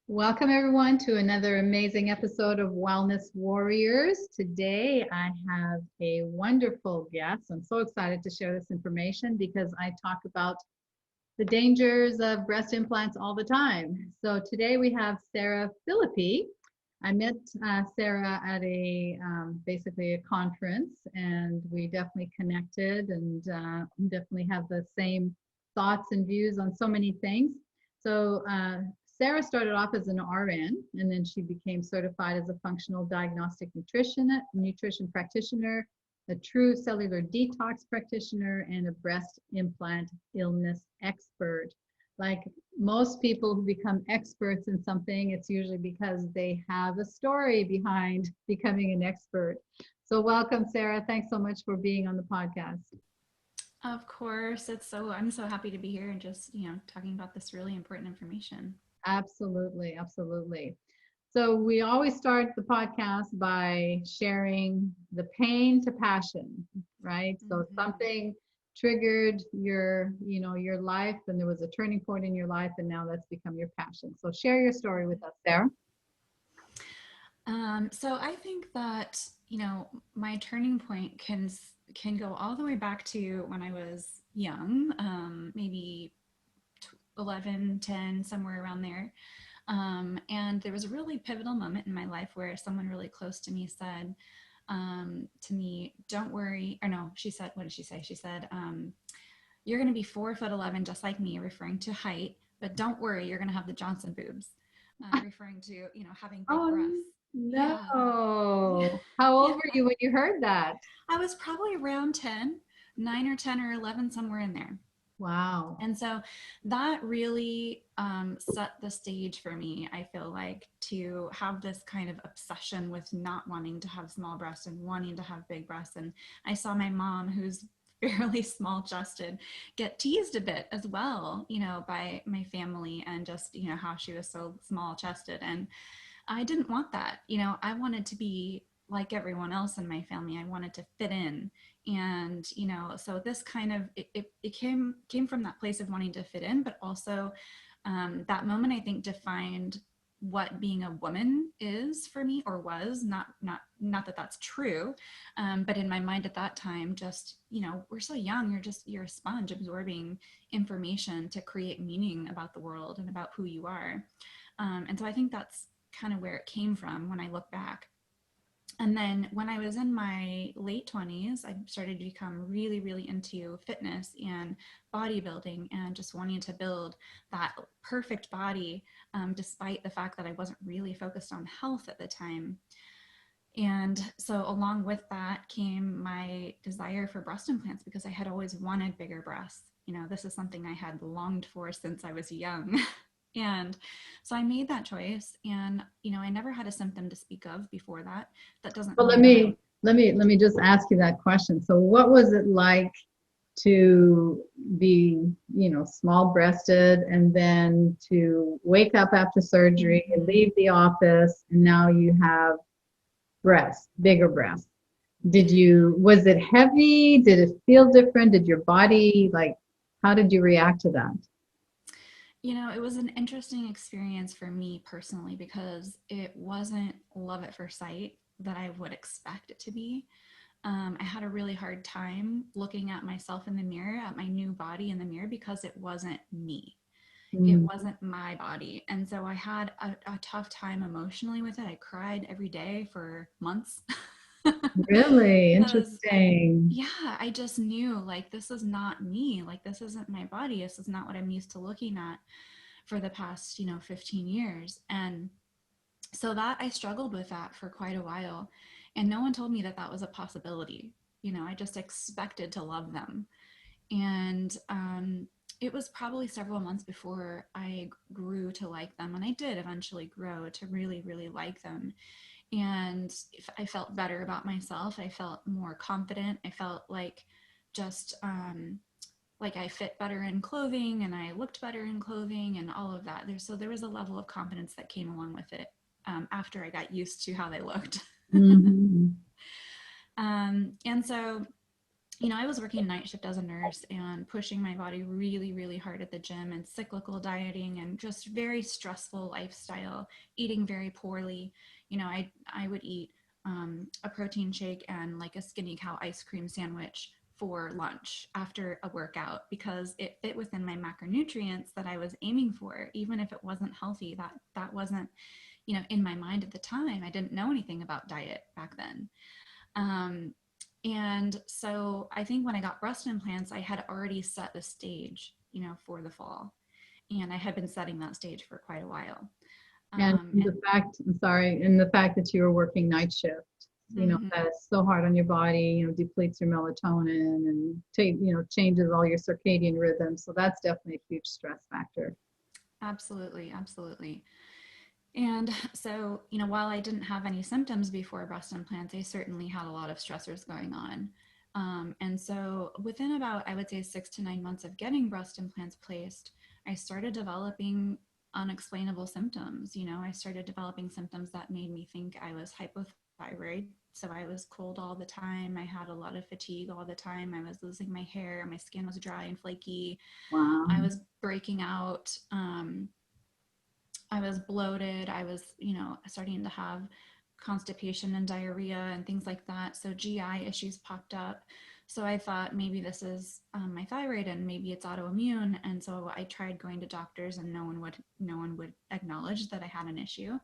Welcome, everyone, to another amazing episode of Wellness Warriors. Today, I have a wonderful guest. I'm so excited to share this information because I talk about the dangers of breast implants all the time. So today we have Sarah Phillipe. I met Sarah at basically a conference, and we definitely connected and definitely have the same thoughts and views on so many things. So Sarah started off as an RN, and then she became certified as a functional diagnostic nutrition practitioner, a true cellular detox practitioner, and a breast implant illness expert. Like most people who become experts in something, it's usually because they have a story behind becoming an expert. So welcome, Sarah. Thanks so much for being on the podcast. Of course, I'm so happy to be here and just, talking about this really important information. Absolutely, absolutely. So we always start the podcast by sharing the pain to passion, right? So Mm-hmm. something triggered your life, and there was a turning point in your life, and now that's become your passion. So share your story with us, Sarah. So I think that, my turning point can go all the way back to when I was young, maybe 11, 10, somewhere around there. And there was a really pivotal moment in my life where someone really close to me said to me, "Don't worry." Or no, she said, what did she say? She said, "You're going to be 4'11", just like me," referring to height, "but don't worry, you're going to have the Johnson boobs," referring to, having big Oh breasts. Yeah. Yeah. no. How old Yeah. were you when you heard that? I was probably around 10, 9 or 10 or 11, somewhere in there. Wow. And so that really set the stage for me, I feel like, to have this kind of obsession with not wanting to have small breasts and wanting to have big breasts. And I saw my mom, who's fairly small chested, get teased a bit as well, by my family, and just, how she was so small chested. And I didn't want that. I wanted to be like everyone else in my family. I wanted to fit in. And, so this kind of, it came from that place of wanting to fit in, but also that moment, I think, defined what being a woman is for me, or was. Not that that's true, but in my mind at that time, just, we're so young, you're a sponge absorbing information to create meaning about the world and about who you are. And so I think that's kind of where it came from when I look back. And then when I was in my late 20s, I started to become really, really into fitness and bodybuilding, and just wanting to build that perfect body, despite the fact that I wasn't really focused on health at the time. And so, along with that, came my desire for breast implants, because I had always wanted bigger breasts. This is something I had longed for since I was young. And so I made that choice, and I never had a symptom to speak of before that. That doesn't Well, let mean that I me let me just ask you that question. So what was it like to be, small breasted and then to wake up after surgery and Mhm. leave the office and now you have breasts, bigger breasts? Was it heavy? Did it feel different? Did your body how did you react to that? It was an interesting experience for me personally, because it wasn't love at first sight that I would expect it to be. I had a really hard time looking at myself in the mirror, at my new body in the mirror, because it wasn't me. It Mm, wasn't my body. And so I had a tough time emotionally with it. I cried every day for months. really Because interesting. yeah, I just knew, like, this is not me. Like, this isn't my body. This is not what I'm used to looking at for the past, 15 years. And so that I struggled with that for quite a while. And no one told me that that was a possibility. I just expected to love them. And it was probably several months before I grew to like them. And I did eventually grow to really, really like them. And I felt better about myself. I felt more confident. I felt like, just like, I fit better in clothing, and I looked better in clothing, and all of that. So there was a level of confidence that came along with it, after I got used to how they looked. Mhm. And so I was working night shift as a nurse and pushing my body really, really hard at the gym and cyclical dieting and just very stressful lifestyle, eating very poorly. I would eat a protein shake and like a skinny cow ice cream sandwich for lunch after a workout because it fit within my macronutrients that I was aiming for, even if it wasn't healthy. That wasn't, in my mind at the time. I didn't know anything about diet back then. Um, and so I think when I got breast implants, I had already set the stage, for the fall. And I had been setting that stage for quite a while. And And I'm sorry, and the fact that you were working night shift, mhm, that is so hard on your body, depletes your melatonin and changes all your circadian rhythm. So that's definitely a huge stress factor. absolutely, absolutely. And so, while I didn't have any symptoms before breast implants, I certainly had a lot of stressors going on. And so, within about, I would say, 6 to 9 months of getting breast implants placed, I started developing unexplainable symptoms. I started developing symptoms that made me think I was hypothyroid. So, I was cold all the time. I had a lot of fatigue all the time. I was losing my hair. My skin was dry and flaky. I Wow. was breaking out. I was bloated. I was, starting to have constipation and diarrhea and things like that. So GI issues popped up. So I thought maybe this is my thyroid and maybe it's autoimmune. And so I tried going to doctors and no one would acknowledge that I had an issue.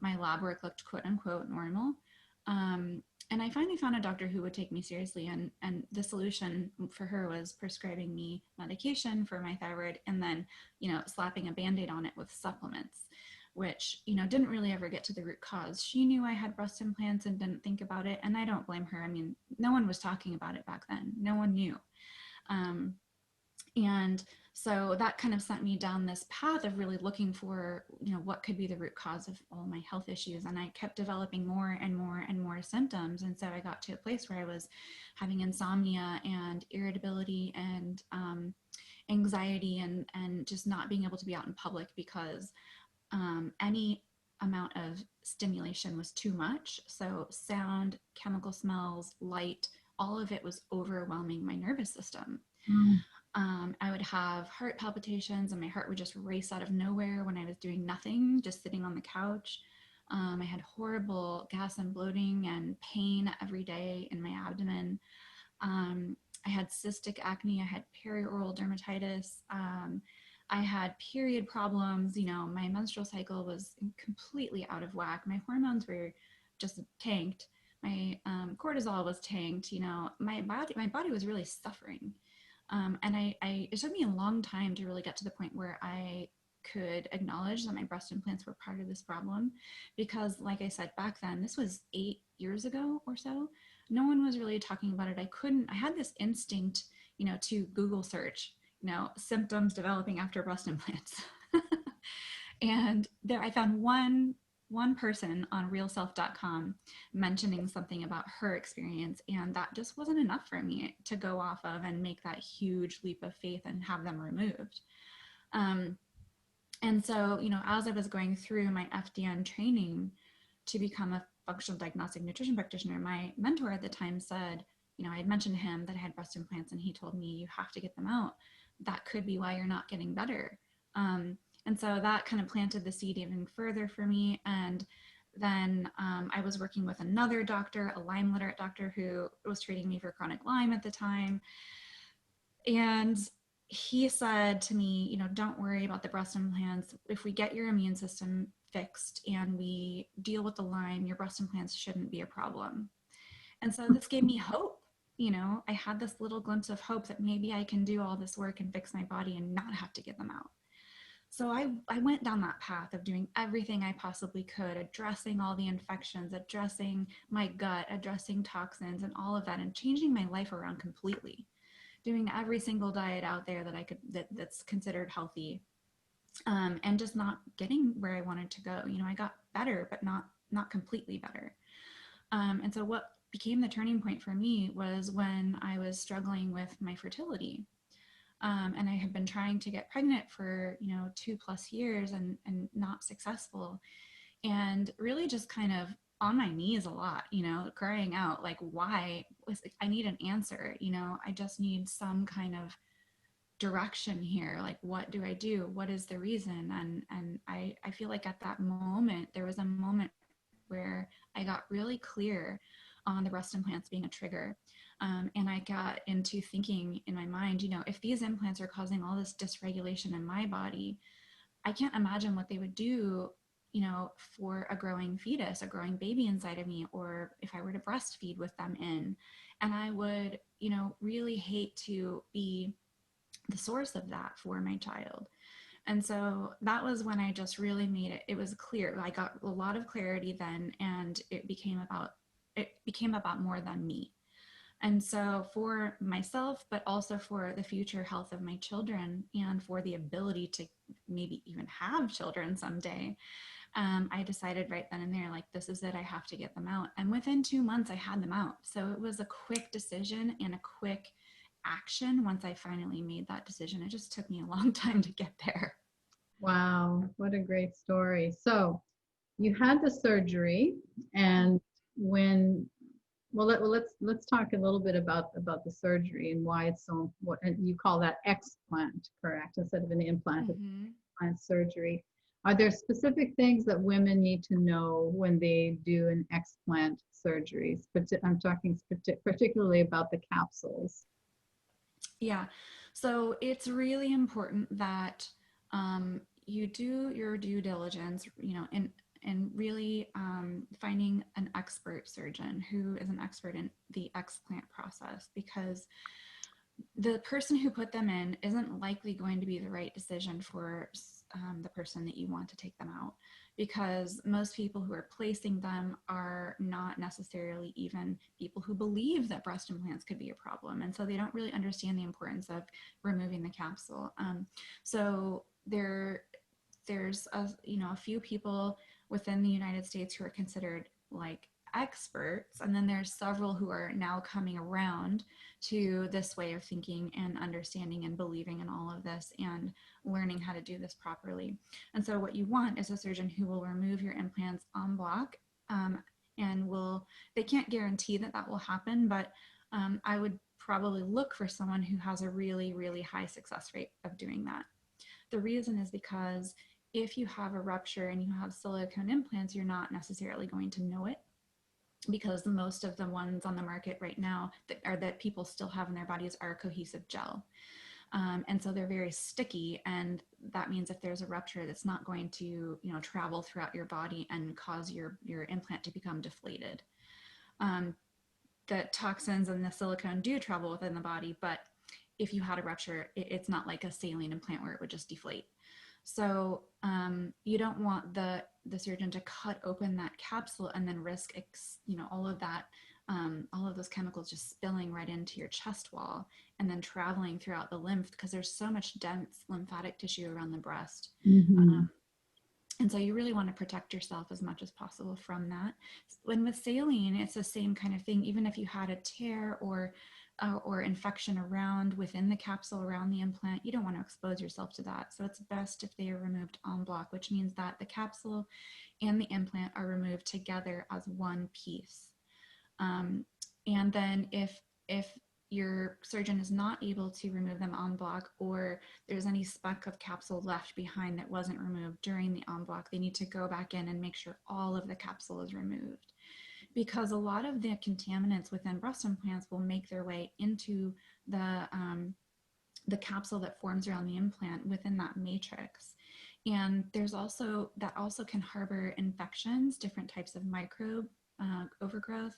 My lab work looked quote unquote normal. Um, and I finally found a doctor who would take me seriously. And the solution for her was prescribing me medication for my thyroid and then, slapping a band-aid on it with supplements, which, didn't really ever get to the root cause. She knew I had breast implants and didn't think about it. And I don't blame her. I mean, no one was talking about it back then. No one knew. Um, and so that kind of sent me down this path of really looking for, what could be the root cause of all my health issues. And I kept developing more and more and more symptoms. And so I got to a place where I was having insomnia and irritability and anxiety and just not being able to be out in public because any amount of stimulation was too much. So, sound, chemical smells, light, all of it was overwhelming my nervous system. Mm. I would have heart palpitations and my heart would just race out of nowhere when I was doing nothing, just sitting on the couch. I had horrible gas and bloating and pain every day in my abdomen. Um, I had cystic acne. I had perioral dermatitis. I had period problems. My menstrual cycle was completely out of whack. My hormones were just tanked. My cortisol was tanked. My body was really suffering. And it took me a long time to really get to the point where I could acknowledge that my breast implants were part of this problem because, like I said back then, this was 8 years ago or so. No one was really talking about it. I had this instinct, to Google search, symptoms developing after breast implants. And there I found one person on realself.com mentioning something about her experience, and that just wasn't enough for me to go off of and make that huge leap of faith and have them removed. um, and so, as I was going through my FDN training to become a functional diagnostic nutrition practitioner, my mentor at the time said, I had mentioned to him that I had breast implants, and he told me, you have to get them out. That could be why you're not getting better. And so that kind of planted the seed even further for me. And then I was working with another doctor, a Lyme literate doctor who was treating me for chronic Lyme at the time. And he said to me, don't worry about the breast implants. If we get your immune system fixed and we deal with the Lyme, your breast implants shouldn't be a problem. And so this gave me hope. I had this little glimpse of hope that maybe I can do all this work and fix my body and not have to get them out. So I went down that path of doing everything I possibly could, addressing all the infections, addressing my gut, addressing toxins and all of that, and changing my life around completely, doing every single diet out there that I could that's considered healthy, and just not getting where I wanted to go. I got better, but not completely better. And so what became the turning point for me was when I was struggling with my fertility. And I had been trying to get pregnant for 2+ years and not successful, and really just kind of on my knees a lot, crying out like, why was I need an answer, I just need some kind of direction here. Like, what do I do? What is the reason? And I feel like at that moment, there was a moment where I got really clear on the breast implants being a trigger. And I got into thinking in my mind, if these implants are causing all this dysregulation in my body, I can't imagine what they would do, for a growing fetus, a growing baby inside of me, or if I were to breastfeed with them in. And I would, really hate to be the source of that for my child. And so that was when I just really made it was clear. I got a lot of clarity then, and it became about more than me. And so for myself, but also for the future health of my children and for the ability to maybe even have children someday, I decided right then and there, like, this is it, I have to get them out. And within 2 months, I had them out. So it was a quick decision and a quick action once I finally made that decision. It just took me a long time to get there. Wow, what a great story. So you had the surgery, and when let's talk a little bit about the surgery and why it's so what and you call that explant, correct? Instead of an implant, it's Mm-hmm. implant surgery. Are there specific things that women need to know when they do an explant surgeries? But I'm talking particularly about the capsules. Yeah. So it's really important that you do your due diligence, and really finding an expert surgeon who is an expert in the explant process, because the person who put them in isn't likely going to be the right decision for the person that you want to take them out, because most people who are placing them are not necessarily even people who believe that breast implants could be a problem, and so they don't really understand the importance of removing the capsule. So there's a few people within the United States who are considered like experts, and then there's several who are now coming around to this way of thinking and understanding and believing in all of this and learning how to do this properly. And so what you want is a surgeon who will remove your implants en bloc, and they can't guarantee that that will happen, but I would probably look for someone who has a really, really high success rate of doing that. The reason is because if you have a rupture and you have silicone implants, you're not necessarily going to know it, because most of the ones on the market right now that people still have in their bodies are cohesive gel. And so they're very sticky, and that means if there's a rupture, that's not going to, travel throughout your body and cause your implant to become deflated. Um, the toxins and the silicone do travel within the body, but if you had a rupture, it's not like a saline implant where it would just deflate. So you don't want the surgeon to cut open that capsule and then risk all of that, all of those chemicals just spilling right into your chest wall and then traveling throughout the lymph, because there's so much dense lymphatic tissue around the breast. Mm-hmm. And so you really want to protect yourself as much as possible from that. When with saline, it's the same kind of thing. Even if you had a tear or infection around within the capsule, around the implant, you don't want to expose yourself to that. So it's best if they are removed en bloc, which means that the capsule and the implant are removed together as one piece. Um, and then if your surgeon is not able to remove them en bloc, or there's any speck of capsule left behind that wasn't removed during the en bloc, they need to go back in and make sure all of the capsule is removed, because a lot of the contaminants within breast implants will make their way into the capsule that forms around the implant within that matrix. And there's also that also can harbor infections, different types of microbe overgrowth,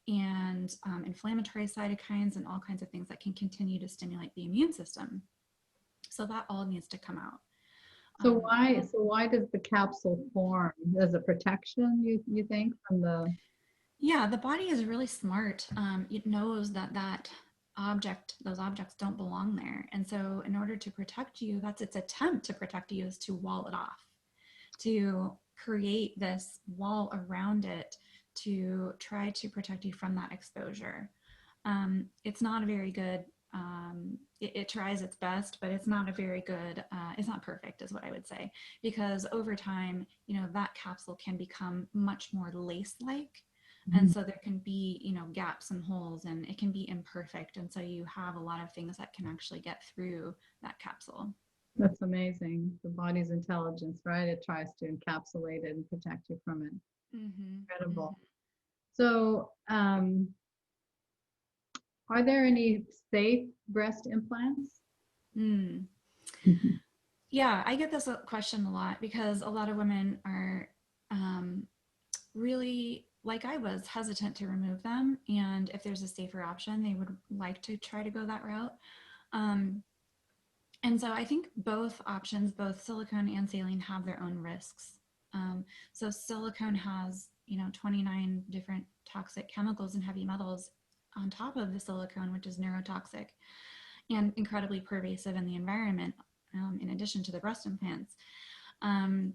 and inflammatory cytokines, and all kinds of things that can continue to stimulate the immune system. So that all needs to come out. So Um, why does the capsule form? As a protection, you think, from the yeah, the body is really smart. It knows that those objects don't belong there. And so in order to protect you, that's its attempt to protect you, is to wall it off, to create this wall around it to try to protect you from that exposure. It's not a very good it tries its best, but it's not a very good, it's not perfect is what I would say, because over time, that capsule can become much more lace-like. And Mhm. so there can be, gaps and holes, and it can be imperfect. And so you have a lot of things that can actually get through that capsule. That's amazing. The body's intelligence, right? It tries to encapsulate it and protect you from it. Mm-hmm. Incredible. Mm-hmm. So, are there any safe breast implants? Mm. Yeah, I get this question a lot because a lot of women are um, really, like I was, hesitant to remove them. And if there's a safer option, they would like to try to go that route. Um, and so I think both options, both silicone and saline, have their own risks. Um, so silicone has, 29 different toxic chemicals and heavy metals on top of the silicone, which is neurotoxic and incredibly pervasive in the environment, in addition to the breast implants. Um,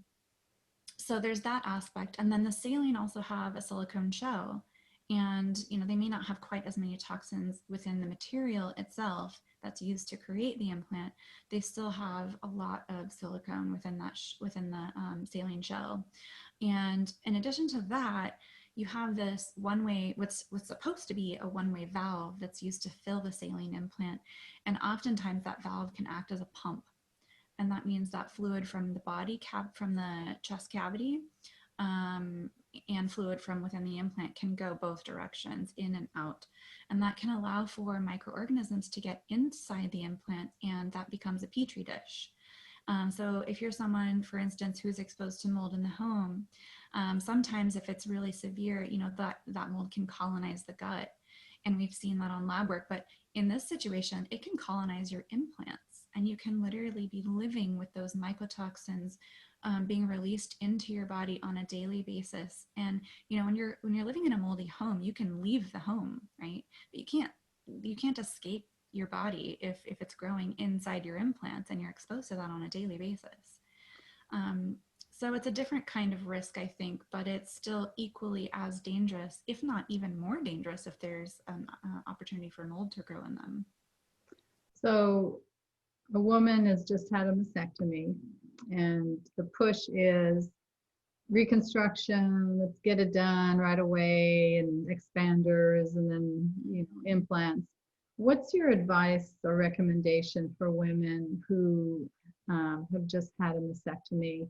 so there's that aspect. And then the saline also have a silicone shell. And they may not have quite as many toxins within the material itself that's used to create the implant. They still have a lot of silicone within within the saline shell. And in addition to that, you have this one-way, what's supposed to be a one-way valve that's used to fill the saline implant. And oftentimes that valve can act as a pump, and that means that fluid from the from the chest cavity, um, and fluid from within the implant can go both directions, in and out, and that can allow for microorganisms to get inside the implant, and that becomes a petri dish. So if you're someone, for instance, who's exposed to mold in the home, sometimes if it's really severe, that mold can colonize the gut. And we've seen that on lab work. But in this situation, it can colonize your implants, and you can literally be living with those mycotoxins being released into your body on a daily basis. And when you're living in a moldy home, you can leave the home, right? But you can't escape your body if it's growing inside your implants, and you're exposed to that on a daily basis. Um, so it's a different kind of risk, I think, but it's still equally as dangerous, if not even more dangerous, if there's an opportunity for mold to grow in them. So, a woman has just had a mastectomy, and the push is reconstruction. Let's get it done right away, and expanders, and then implants. What's your advice or recommendation for women who have just had a mastectomy,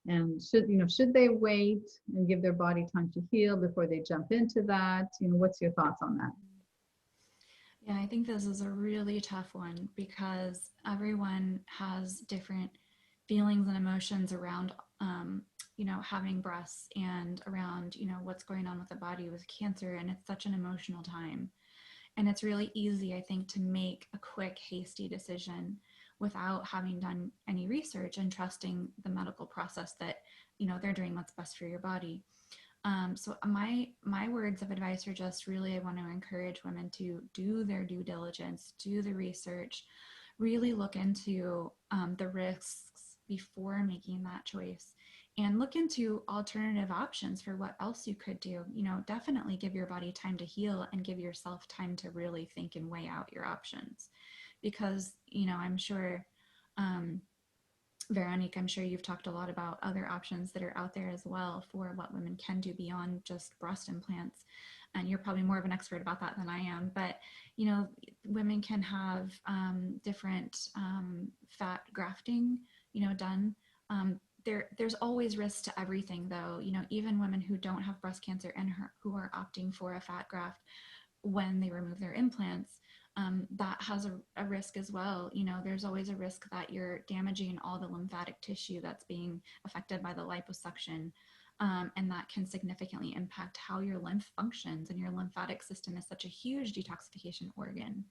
and should they wait and give their body time to heal before they jump into that? What's your thoughts on that? Yeah, I think this is a really tough one because everyone has different feelings and emotions around, having breasts, and around, what's going on with the body with cancer. And it's such an emotional time. And it's really easy, I think, to make a quick, hasty decision without having done any research and trusting the medical process that, they're doing what's best for your body. So my words of advice are just really, I want to encourage women to do their due diligence, do the research, really look into the risks before making that choice, and look into alternative options for what else you could do. Definitely give your body time to heal, and give yourself time to really think and weigh out your options, because I'm sure, um, Veronique, I'm sure you've talked a lot about other options that are out there as well for what women can do beyond just breast implants. And you're probably more of an expert about that than I am. But, women can have different fat grafting, done. There's always risk to everything, though. Even women who don't have breast cancer and who are opting for a fat graft when they remove their implants, that has a risk as well. There's always a risk that you're damaging all the lymphatic tissue that's being affected by the liposuction. And that can significantly impact how your lymph functions. And your lymphatic system is such a huge detoxification organ.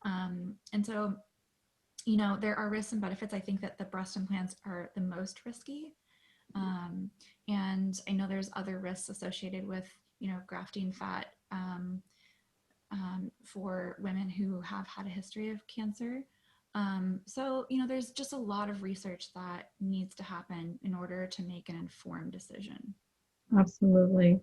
And so, there are risks and benefits. I think that the breast implants are the most risky. Um, and I know there's other risks associated with, grafting fat. For women who have had a history of cancer. So, there's just a lot of research that needs to happen in order to make an informed decision. Absolutely.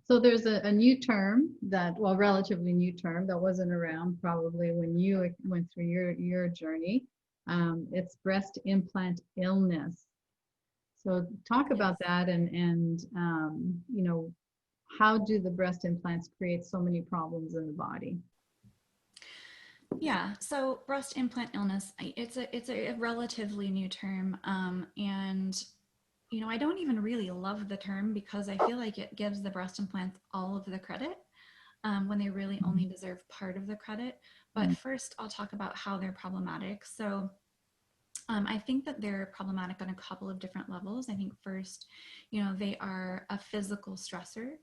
So there's a new term that, well, relatively new term that wasn't around probably when you went through your journey. It's breast implant illness. So talk Yes. about that and how do the breast implants create so many problems in the body? Yeah, so breast implant illness, it's a relatively new term, and I don't even really love the term because I feel like it gives the breast implants all of the credit when they really only deserve part of the credit. But first, I'll talk about how they're problematic. So I think that they're problematic on a couple of different levels. I think first, they are a physical stressor.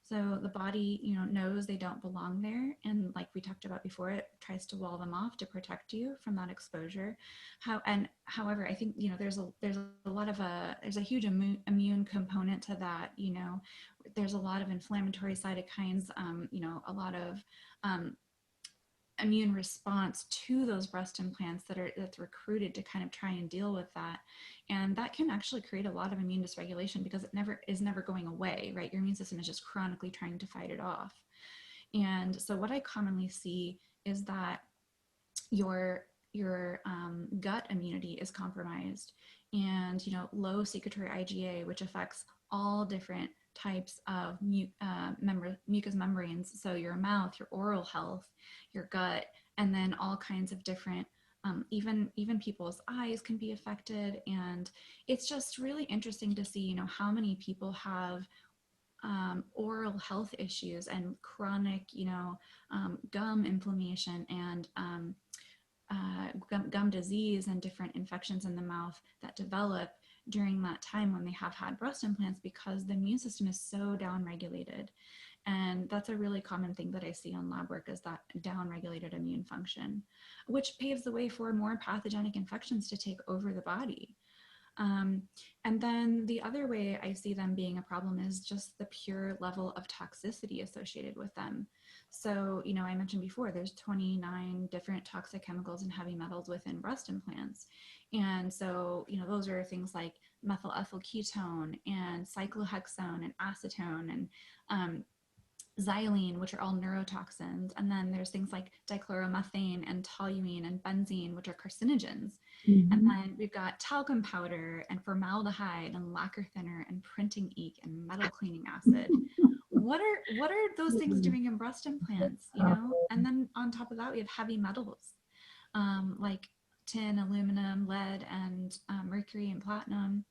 So the body, knows they don't belong there. And like we talked about before, it tries to wall them off to protect you from that exposure. However, I think, there's a lot of there's a huge immune component to that. There's a lot of inflammatory cytokines, a lot of immune response to those breast implants that's recruited to kind of try and deal with that, and that can actually create a lot of immune dysregulation because it never going away, right? Your immune system is just chronically trying to fight it off. And so what I commonly see is that your gut immunity is compromised, and low secretory IgA, which affects all different types of mucous membranes, so your mouth, your oral health, your gut, and then all kinds of different even people's eyes can be affected. And it's just really interesting to see how many people have oral health issues and chronic gum inflammation and gum disease and different infections in the mouth that develop during that time when they have had breast implants because the immune system is so downregulated. And that's a really common thing that I see on lab work, is that downregulated immune function, which paves the way for more pathogenic infections to take over the body. Um, and then the other way I see them being a problem is just the pure level of toxicity associated with them. So, I mentioned before, there's 29 different toxic chemicals and heavy metals within breast implants. And so, those are things like methyl ethyl ketone and cyclohexone and acetone and xylene, which are all neurotoxins. And then there's things like dichloromethane and toluene and benzene, which are carcinogens. And Mhm. then we've got talcum powder and formaldehyde and lacquer thinner and printing ink and metal cleaning acid. What are those things doing in breast implants, And then on top of that, we have heavy metals, like tin, aluminum, lead, and mercury and platinum.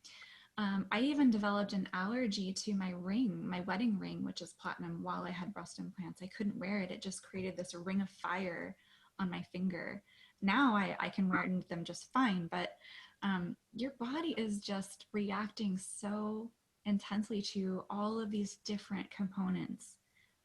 I even developed an allergy to my ring, my wedding ring, which is platinum, while I had breast implants. I couldn't wear it. It just created this ring of fire on my finger. Now I can wear them just fine, but your body is just reacting so intensely to all of these different components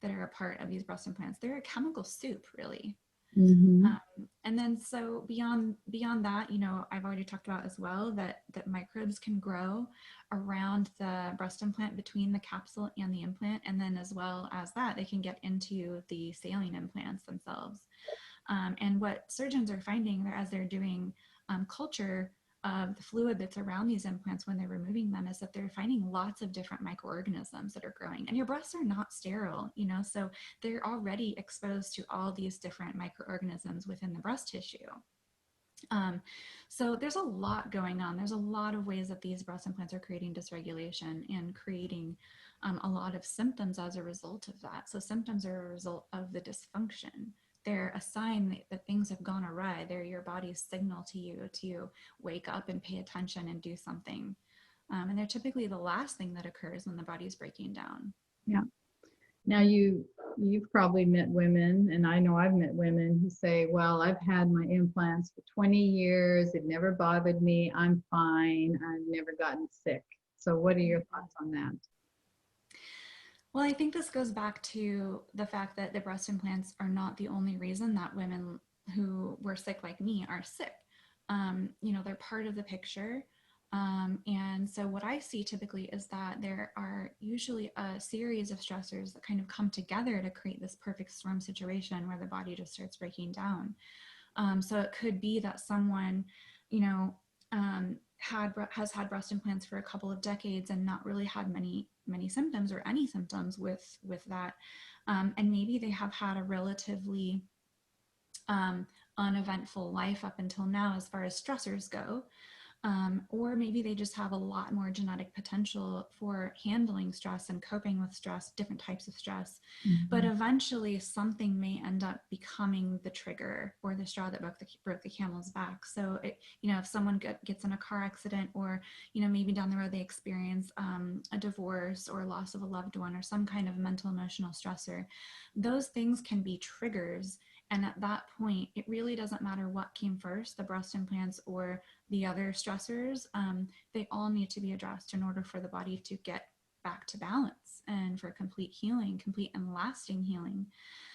that are a part of these breast implants. They're a chemical soup, really. Mhm. And then so beyond that, I've already talked about as well that microbes can grow around the breast implant between the capsule and the implant, and then as well as that, they can get into the saline implants themselves. And what surgeons are finding as they're doing culture of the fluid that's around these implants when they're removing them is that they're finding lots of different microorganisms that are growing. And your breasts are not sterile, so they're already exposed to all these different microorganisms within the breast tissue. Um, so there's a lot going on. There's a lot of ways that these breast implants are creating dysregulation and creating a lot of symptoms as a result of that. So symptoms are a result of the dysfunction. They're a sign that things have gone awry. They're your body's signal to you to wake up and pay attention and do something. And they're typically the last thing that occurs when the body's breaking down. Yeah. Now you've probably met women, and I know I've met women who say, "Well, I've had my implants for 20 years. It never bothered me. I'm fine. I've never gotten sick." So what are your thoughts on that? Well, I think this goes back to the fact that the breast implants are not the only reason that women who were sick like me are sick. They're part of the picture. And so what I see typically is that there are usually a series of stressors that kind of come together to create this perfect storm situation where the body just starts breaking down. So it could be that someone, you know, has had breast implants for a couple of decades and not really had many symptoms or any symptoms with that, and maybe they have had a relatively uneventful life up until now as far as stressors go. Or maybe they just have a lot more genetic potential for handling stress and coping with stress, different types of stress. But eventually something may end up becoming the trigger or the straw that broke the camel's back. So, if someone gets in a car accident, or, maybe down the road they experience a divorce or loss of a loved one or some kind of mental emotional stressor, those things can be triggers. And at that point, it really doesn't matter what came first, the breast implants or the other stressors. They all need to be addressed in order for the body to get back to balance and for complete healing, complete and lasting healing.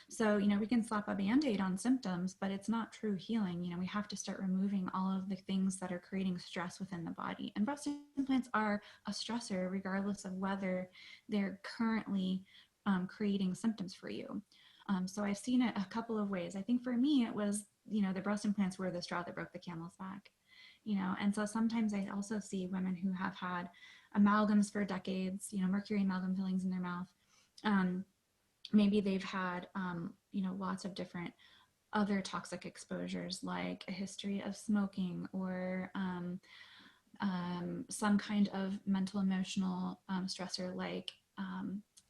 So, we can slap a Band-Aid on symptoms, but it's not true healing. We have to start removing all of the things that are creating stress within the body. And breast implants are a stressor, regardless of whether they're currently creating symptoms for you. So I've seen it a couple of ways. I think for me, it was, the breast implants were the straw that broke the camel's back, and so sometimes I also see women who have had amalgams for decades, mercury amalgam fillings in their mouth. Maybe they've had, lots of different other toxic exposures, like a history of smoking or some kind of mental emotional stressor, like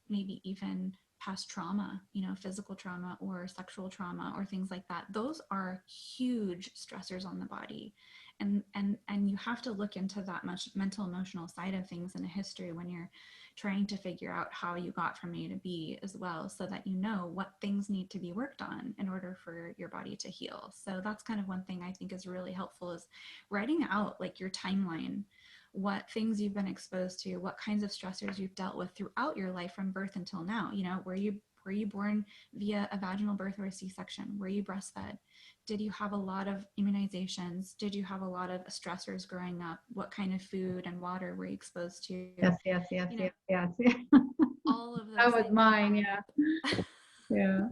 maybe even past trauma, physical trauma or sexual trauma or things like that. Those are huge stressors on the body. And you have to look into that much mental emotional side of things in a history when you're trying to figure out how you got from A to B as well, so that you know what things need to be worked on in order for your body to heal. So that's kind of one thing I think is really helpful, is writing out like your timeline, what things you've been exposed to, what kinds of stressors you've dealt with throughout your life from birth until now. Were you born via a vaginal birth or a C-section? Were you breastfed? Did you have a lot of immunizations? Did you have a lot of stressors growing up? What kind of food and water were you exposed to? Yes. All of That those was things mine. Yeah. Yeah.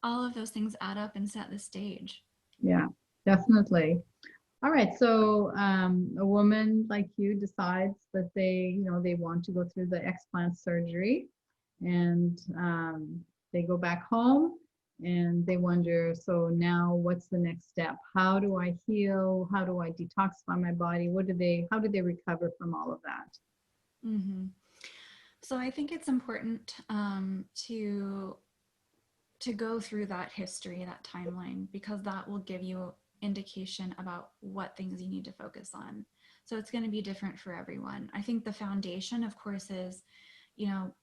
all of those things add up and set the stage. Yeah, definitely. All right. So a woman like you decides that they want to go through the explant surgery, and they go back home and they wonder, so now what's the next step? How do I heal? How do I detoxify my body? How do they recover from all of that? Mm-hmm. So I think it's important to go through that history, that timeline, because that will give you indication about what things you need to focus on. So it's going to be different for everyone. I think the foundation, of course, is,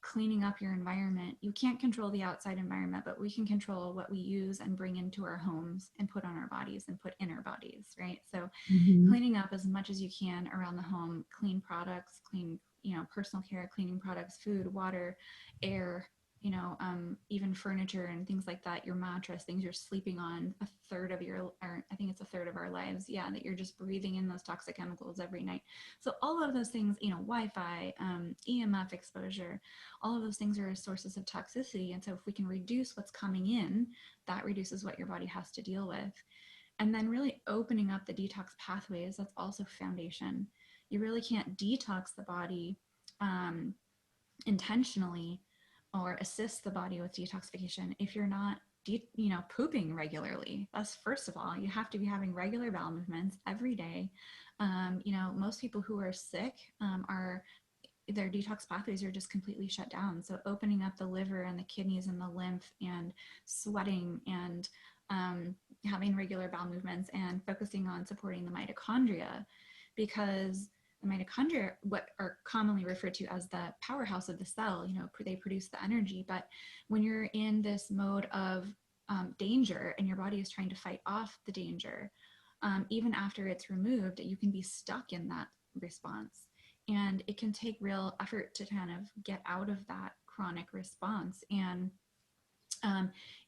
cleaning up your environment. You can't control the outside environment, but we can control what we use and bring into our homes and put on our bodies and put in our bodies, right? So Mm-hmm. cleaning up as much as you can around the home, clean products, clean, personal care, cleaning products, food, water, air, even furniture and things like that, your mattress, things you're sleeping on, I think it's a third of our lives, yeah, that you're just breathing in those toxic chemicals every night. So all of those things, Wi-Fi, EMF exposure, all of those things are sources of toxicity. And so if we can reduce what's coming in, that reduces what your body has to deal with. And then really opening up the detox pathways, that's also foundation. You really can't detox the body intentionally or assist the body with detoxification if you're not pooping regularly. That's first of all. You have to be having regular bowel movements every day. Most people who are sick are their detox pathways are just completely shut down. So opening up the liver and the kidneys and the lymph and sweating and having regular bowel movements and focusing on supporting the mitochondria, because the mitochondria, what are commonly referred to as the powerhouse of the cell, they produce the energy. But when you're in this mode of danger and your body is trying to fight off the danger, even after it's removed, you can be stuck in that response. And it can take real effort to kind of get out of that chronic response. And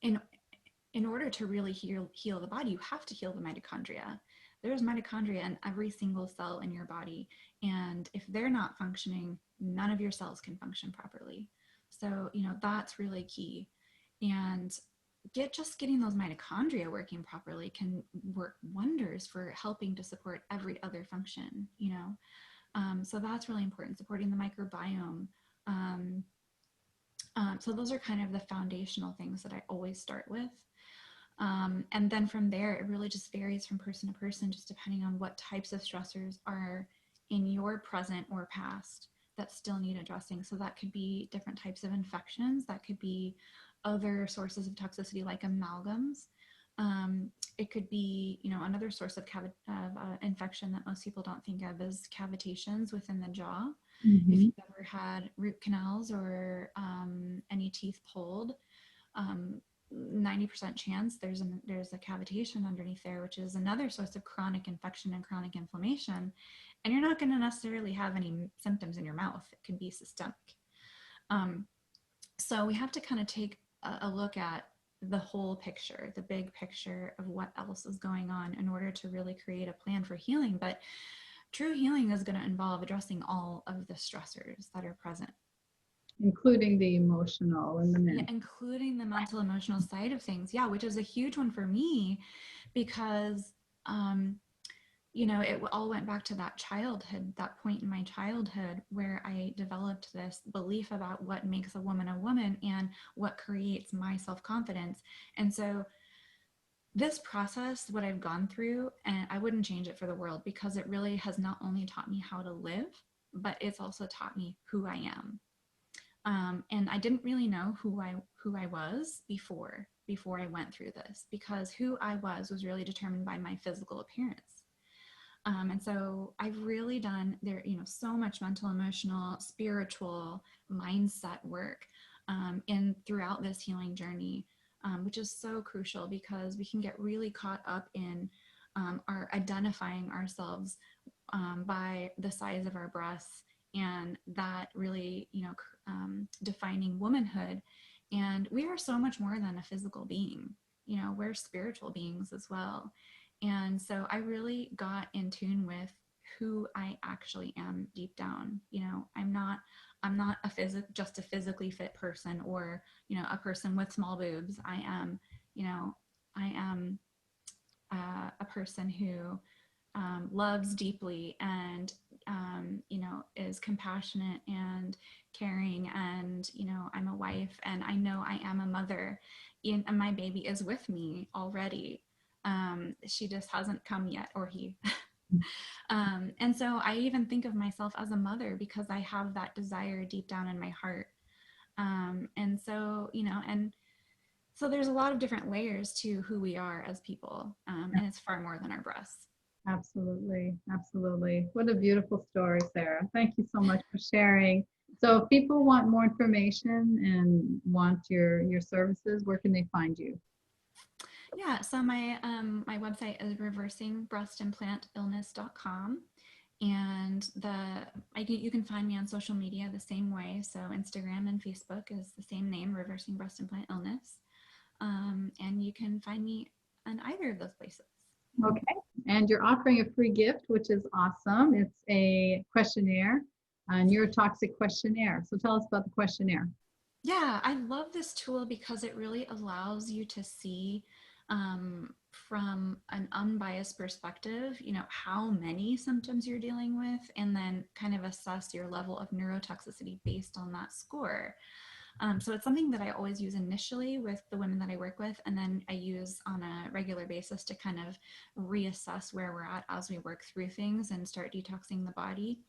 in order to really heal the body, you have to heal the mitochondria. There's mitochondria in every single cell in your body. And if they're not functioning, none of your cells can function properly. So, that's really key. And getting those mitochondria working properly can work wonders for helping to support every other function, you know. So that's really important, supporting the microbiome. So those are kind of the foundational things that I always start with. And then from there, it really just varies from person to person, just depending on what types of stressors are in your present or past that still need addressing. So that could be different types of infections, that could be other sources of toxicity like amalgams. It could be, you know, another source of infection that most people don't think of is cavitations within the jaw. If Mm-hmm. you've ever had root canals or any teeth pulled, 90% chance there's a cavitation underneath there, which is another source of chronic infection and chronic inflammation. And you're not going to necessarily have any symptoms in your mouth. It can be systemic. So we have to kind of take a look at the whole picture, the big picture of what else is going on in order to really create a plan for healing. But true healing is going to involve addressing all of the stressors that are present. Including the emotional and the Yeah, mental. including the mental emotional side of things. Yeah, which is a huge one for me because you know, it all went back to that childhood, that point in my childhood where I developed this belief about what makes a woman and what creates my self-confidence. And so this process, what I've gone through, and I wouldn't change it for the world because it really has not only taught me how to live, but it's also taught me who I am. And I didn't really know who I was before I went through this, because who I was really determined by my physical appearance. And so I've really done there, you know, so much mental, emotional, spiritual, mindset work in throughout this healing journey, which is so crucial because we can get really caught up in our identifying ourselves by the size of our breasts, and that really, you know, defining womanhood. And we are so much more than a physical being. You know, we're spiritual beings as well. And so I really got in tune with who I actually am deep down. You know, I'm not just a physically fit person, or, you know, a person with small boobs. I am, you know, I am a person who loves deeply and, you know, is compassionate and caring. And, you know, I'm a wife and I know I am a mother, and my baby is with me already. She just hasn't come yet, or he. And so I even think of myself as a mother because I have that desire deep down in my heart. And so, you know, and so there's a lot of different layers to who we are as people. And it's far more than our breasts. Absolutely. Absolutely. What a beautiful story, Sarah. Thank you so much for sharing. So if people want more information and want your services, where can they find you? Yeah, so my website is reversingbreastimplantillness.com, and you can find me on social media the same way. So Instagram and Facebook is the same name, Reversing Breast Implant Illness, and you can find me on either of those places. Okay. And you're offering a free gift, which is awesome. It's a questionnaire, a neurotoxic questionnaire. So tell us about the questionnaire. Yeah, I love this tool because it really allows you to see from an unbiased perspective, you know, how many symptoms you're dealing with, and then kind of assess your level of neurotoxicity based on that score. So it's something that I always use initially with the women that I work with, and then I use on a regular basis to kind of reassess where we're at as we work through things and start detoxing the body,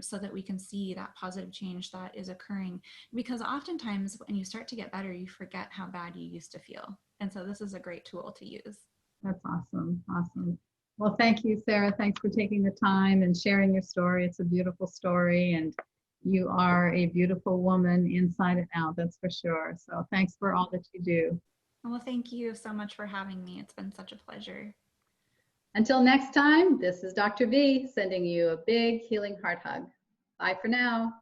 so that we can see that positive change that is occurring. Because oftentimes when you start to get better, you forget how bad you used to feel. And so this is a great tool to use. That's awesome. Awesome. Well, thank you, Sarah. Thanks for taking the time and sharing your story. It's a beautiful story, and you are a beautiful woman inside and out, that's for sure. So thanks for all that you do. Well, thank you so much for having me. It's been such a pleasure. Until next time, this is Dr. V sending you a big healing heart hug. Bye for now.